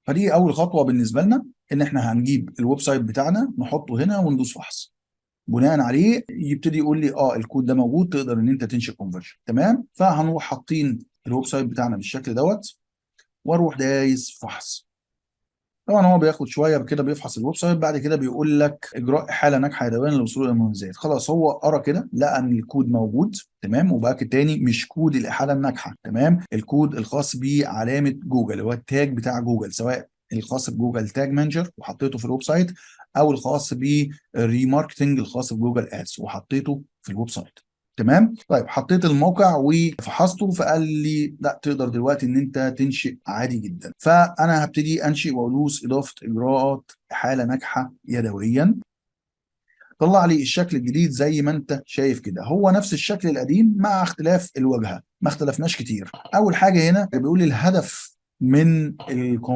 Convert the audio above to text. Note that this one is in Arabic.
فدي اول خطوه بالنسبه لنا، ان احنا هنجيب الويب سايت بتاعنا نحطه هنا وندوس فحص. بناء عليه يبتدي يقول لي الكود ده موجود، تقدر ان انت تنشئ كونفرجن. تمام. فهنروح حاطين الويب سايت بتاعنا بالشكل دوت، واروح دايس فحص. طبعا هو بياخد شويه كده، بيفحص الويب سايت، بعد كده بيقول لك اجراء حاله ناجحه يدويا للوصول الى المميزات. خلاص هو قرا كده، لقى ان الكود موجود. تمام. وباكد تاني، مش كود الاحاله الناجحه، تمام، الكود الخاص بعلامه جوجل، اللي هو التاج بتاع جوجل، سواء الخاص بجوجل تاج مانجر وحطيته في الويب سايت، او الخاص بالريماركتنج الخاص بجوجل ادز وحطيته في الويب سايت. تمام. طيب حطيت الموقع وفحصته، فقال لي لا، تقدر دلوقتي ان انت تنشئ عادي جدا. فانا هبتدي انشئ وادوس اضافه اجراءات حاله ناجحه يدويا. طلع لي الشكل الجديد زي ما انت شايف كده، هو نفس الشكل القديم مع اختلاف الواجهه، ما اختلفناش كتير. اول حاجه هنا بيقول لي الهدف من